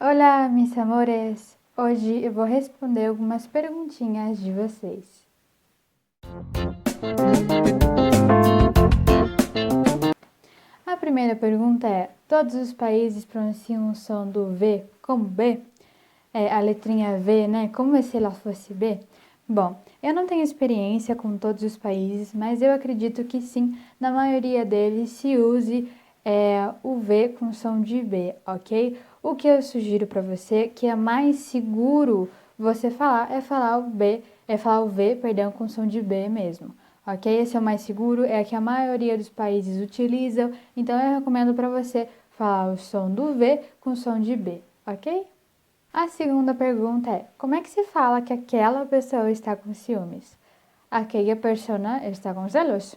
Olá, meus amores! Hoje eu vou responder algumas perguntinhas de vocês. A primeira pergunta é: todos os países pronunciam o som do V como B? A letrinha V, né? Como se ela fosse B? Bom, eu não tenho experiência com todos os países, mas eu acredito que sim, na maioria deles se use o V com som de B, ok? O que eu sugiro para você, que é mais seguro você falar, é falar o V, perdão, com som de B mesmo, ok? Esse é o mais seguro, é que a maioria dos países utilizam, então eu recomendo para você falar o som do V com som de B, ok? A segunda pergunta é: como é que se fala que aquela pessoa está com ciúmes? Aquela persona está com celos.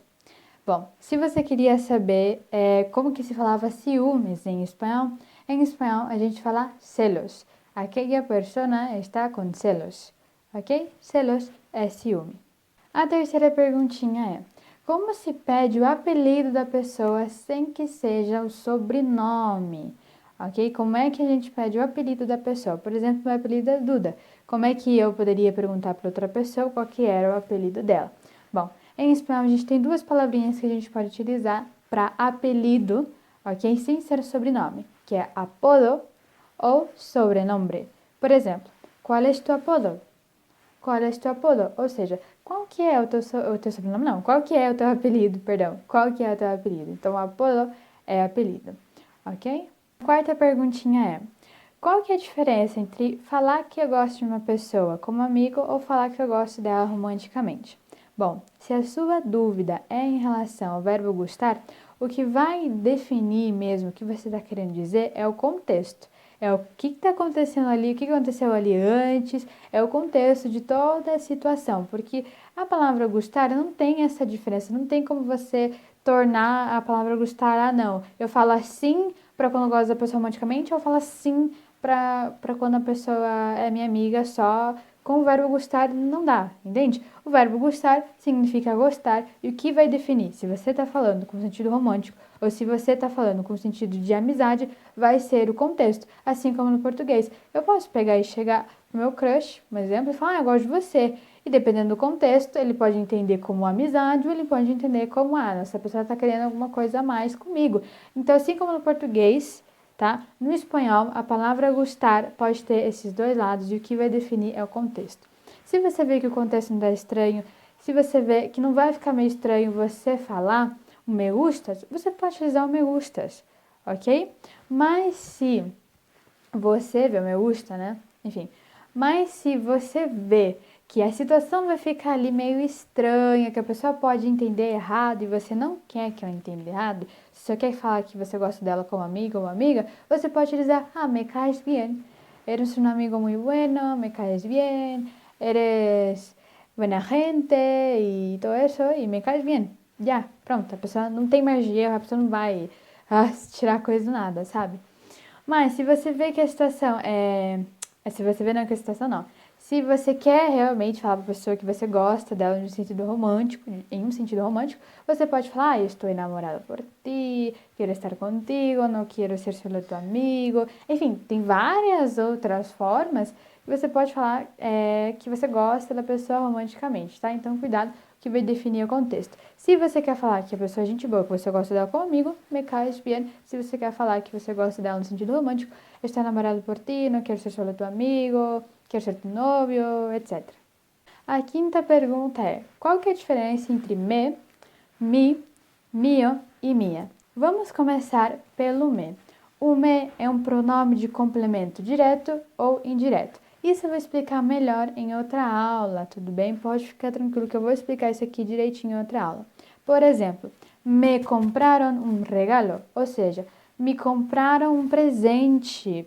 Bom, se você queria saber como que se falava ciúmes em espanhol a gente fala celos. Aquela persona está com celos, ok? Celos é ciúme. A terceira perguntinha é: como se pede o apelido da pessoa sem que seja o sobrenome? Ok? Como é que a gente pede o apelido da pessoa? Por exemplo, meu apelido é Duda. Como é que eu poderia perguntar para outra pessoa qual que era o apelido dela? Bom, em espanhol a gente tem duas palavrinhas que a gente pode utilizar para apelido, ok? Sem ser sobrenome, que é apodo ou sobrenome. Por exemplo, qual é tu apodo? Qual é tu apodo? Ou seja, qual que é o teu sobrenome? Não, qual que é o teu apelido, perdão. Qual que é o teu apelido? Então, apodo é apelido, ok? Quarta perguntinha é: qual que é a diferença entre falar que eu gosto de uma pessoa como amigo ou falar que eu gosto dela romanticamente? Bom, se a sua dúvida é em relação ao verbo gostar, o que vai definir mesmo o que você está querendo dizer é o contexto. É o que está acontecendo ali, o que aconteceu ali antes, é o contexto de toda a situação, porque a palavra gostar não tem essa diferença, não tem como você tornar a palavra gostar, não, eu falo assim para quando eu gosto da pessoa romanticamente, ou eu falo assim para quando a pessoa é minha amiga só. Com o verbo gostar não dá, entende? O verbo gostar significa gostar, e o que vai definir se você está falando com sentido romântico ou se você está falando com sentido de amizade vai ser o contexto, assim como no português. Eu posso pegar e chegar no meu crush, por exemplo, e falar: eu gosto de você. E dependendo do contexto, ele pode entender como amizade ou ele pode entender como: essa pessoa está querendo alguma coisa a mais comigo. Então, assim como no português, tá? No espanhol, a palavra gostar pode ter esses dois lados e o que vai definir é o contexto. Se você vê que o contexto não está estranho, se você vê que não vai ficar meio estranho você falar o me gustas, você pode utilizar o me gustas, ok? Mas se você vê o me gusta, né? Enfim, mas se você vê que a situação vai ficar ali meio estranha, que a pessoa pode entender errado e você não quer que ela entenda errado, se você quer falar que você gosta dela como amiga ou amiga, você pode utilizar: me caes bien, eres un amigo muy bueno, me caes bien, eres buena gente e todo isso, e me caes bien. Já, pronto, a pessoa não tem mais erro, a pessoa não vai tirar coisa do nada, sabe? Mas se você vê que a situação se você vê não que a situação não. Se você quer realmente falar para a pessoa que você gosta dela no sentido romântico, em um sentido romântico, você pode falar: eu estou enamorado por ti, quero estar contigo, não quero ser solo tu amigo. Enfim, tem várias outras formas que você pode falar que você gosta da pessoa romanticamente, tá? Então, cuidado, que vai definir o contexto. Se você quer falar que a pessoa é gente boa, que você gosta dela como amigo, me caes bien. Se você quer falar que você gosta dela no sentido romântico, estou enamorado por ti, não quero ser só teu amigo, quero ser teu novio, etc. A quinta pergunta é: qual que é a diferença entre me, mi, mio e minha? Vamos começar pelo me. O me é um pronome de complemento direto ou indireto. Isso eu vou explicar melhor em outra aula, tudo bem? Pode ficar tranquilo que eu vou explicar isso aqui direitinho em outra aula. Por exemplo, me compraram um regalo, ou seja, me compraram um presente.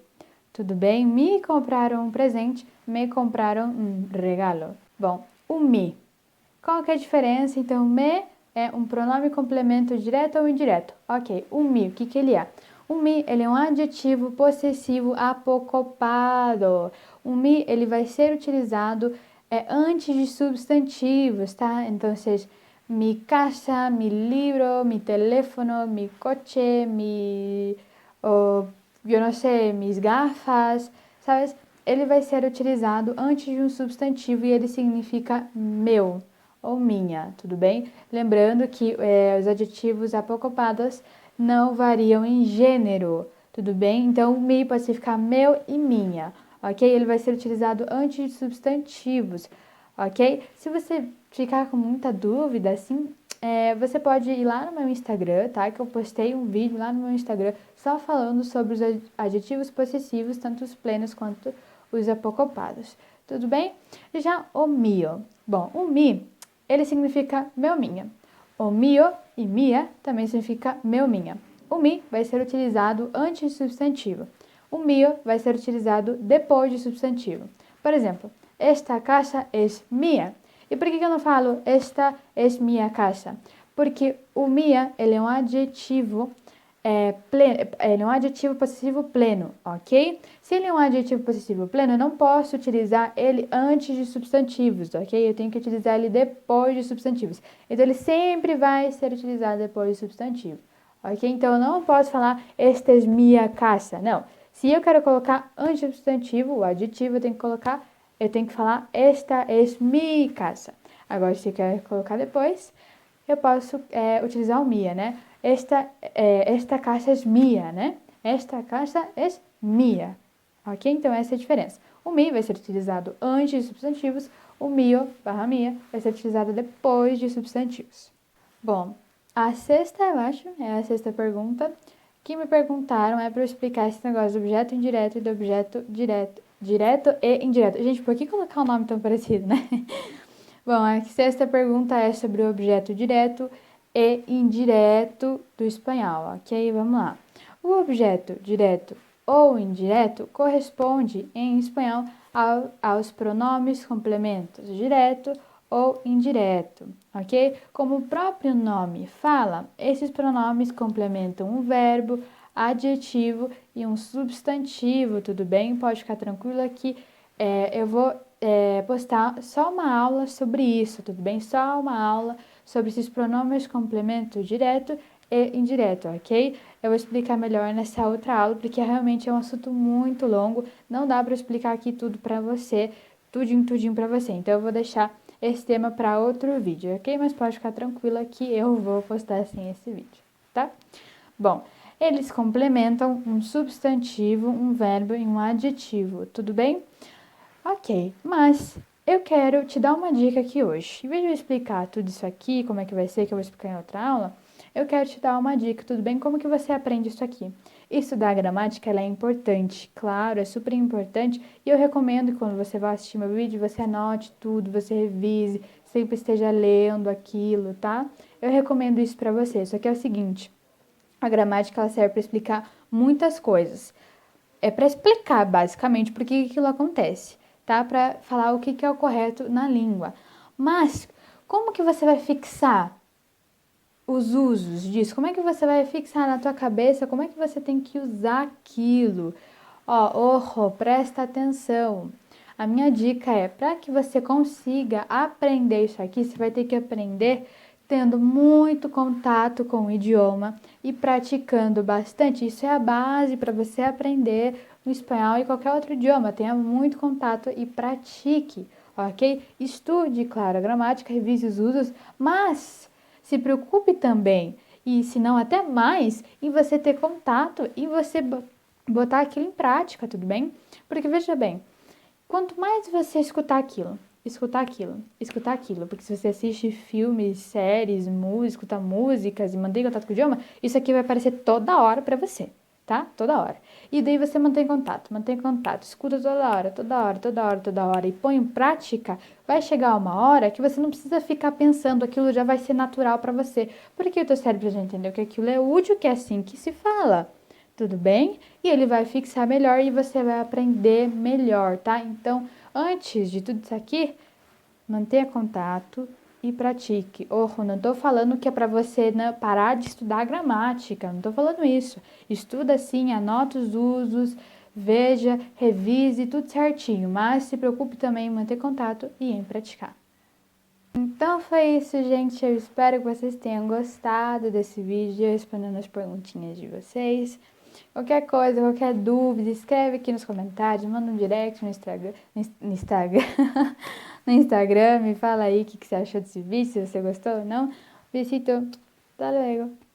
Tudo bem? Me compraram um presente, me compraram um regalo. Bom, o me. Qual que é a diferença? Então, me é um pronome complemento direto ou indireto. Ok, o me, o que que ele é? O me, ele é um adjetivo possessivo apocopado. O me, ele vai ser utilizado antes de substantivos, tá? Então, mi casa, mi libro, mi teléfono, mi coche, mi eu não sei, mis gafas, sabes? Ele vai ser utilizado antes de um substantivo e ele significa meu ou minha, tudo bem? Lembrando que os adjetivos apocopados não variam em gênero, tudo bem? Então, o me pode significar meu e minha, ok? Ele vai ser utilizado antes de substantivos, ok? Se você ficar com muita dúvida, assim, você pode ir lá no meu Instagram, tá? Que eu postei um vídeo lá no meu Instagram só falando sobre os adjetivos possessivos, tanto os plenos quanto os apocopados. Tudo bem? Já o mio. Bom, o mi, ele significa meu, minha. O mio e mia também significa meu, minha. O mi vai ser utilizado antes de substantivo. O mio vai ser utilizado depois de substantivo. Por exemplo, esta casa es mía. E por que eu não falo esta es minha casa? Porque o minha, ele é um adjetivo pleno, ele é um adjetivo possessivo pleno, ok? Se ele é um adjetivo possessivo pleno, eu não posso utilizar ele antes de substantivos, ok? Eu tenho que utilizar ele depois de substantivos. Então, ele sempre vai ser utilizado depois de substantivo, ok? Então, eu não posso falar esta es minha casa, não. Se eu quero colocar antes do substantivo, o adjetivo, eu tenho que falar esta es mi casa. Agora, se eu quero colocar depois, eu posso utilizar o minha, né? Esta casa é minha, né? Esta casa é minha. Ok? Então, essa é a diferença. O mi vai ser utilizado antes de substantivos, o mio barra minha vai ser utilizado depois de substantivos. Bom, a sexta, eu acho, é a sexta pergunta que me perguntaram para eu explicar esse negócio do objeto indireto e do objeto direto. Direto e indireto. Gente, por que colocar um nome tão parecido, né? Bom, a sexta pergunta é sobre o objeto direto e indireto do espanhol, ok? Vamos lá. O objeto direto ou indireto corresponde, em espanhol, aos pronomes complementos direto ou indireto, ok? Como o próprio nome fala, esses pronomes complementam um verbo, adjetivo e um substantivo, tudo bem? Pode ficar tranquila que eu vou postar só uma aula sobre isso, tudo bem? Só uma aula sobre esses pronomes complemento direto e indireto, ok? Eu vou explicar melhor nessa outra aula, porque realmente é um assunto muito longo, não dá para explicar aqui tudo para você, tudinho para você. Então, eu vou deixar esse tema para outro vídeo, ok? Mas pode ficar tranquila que eu vou postar sim esse vídeo, tá? Bom, eles complementam um substantivo, um verbo e um adjetivo, tudo bem? Ok, mas eu quero te dar uma dica aqui hoje. Em vez de eu explicar tudo isso aqui, como é que vai ser, que eu vou explicar em outra aula, eu quero te dar uma dica, tudo bem? Como que você aprende isso aqui? Estudar a gramática, ela é importante, claro, é super importante, e eu recomendo que quando você vai assistir meu vídeo, você anote tudo, você revise, sempre esteja lendo aquilo, tá? Eu recomendo isso pra você, só que é o seguinte, a gramática, ela serve para explicar muitas coisas. É para explicar, basicamente, por que aquilo acontece, tá? Para falar o que é o correto na língua. Mas, como que você vai fixar os usos disso? Como é que você vai fixar na tua cabeça? Como é que você tem que usar aquilo? Ó, presta atenção. A minha dica é, para que você consiga aprender isso aqui, você vai ter que aprender tendo muito contato com o idioma e praticando bastante. Isso é a base para você aprender o espanhol e qualquer outro idioma. Tenha muito contato e pratique, ok? Estude, claro, a gramática, revise os usos, mas se preocupe também, e se não até mais, em você ter contato e você botar aquilo em prática, tudo bem? Porque veja bem, quanto mais você escutar aquilo, porque se você assiste filmes, séries, música, escuta músicas e mantém contato com o idioma, isso aqui vai aparecer toda hora para você, tá? Toda hora. E daí você mantém contato, escuta toda hora e põe em prática, vai chegar uma hora que você não precisa ficar pensando, aquilo já vai ser natural para você, porque o teu cérebro já entendeu que aquilo é útil, que é assim que se fala. Tudo bem? E ele vai fixar melhor e você vai aprender melhor, tá? Então, antes de tudo isso aqui, mantenha contato e pratique. Não tô falando que é para você parar de estudar gramática, não tô falando isso. Estuda sim, anota os usos, veja, revise tudo certinho, mas se preocupe também em manter contato e em praticar. Então foi isso, gente. Eu espero que vocês tenham gostado desse vídeo, respondendo as perguntinhas de vocês. Qualquer coisa, qualquer dúvida, escreve aqui nos comentários, manda um direct no Instagram, no Instagram, no Instagram, me fala aí o que você achou desse vídeo, se você gostou ou não. Besito, hasta luego.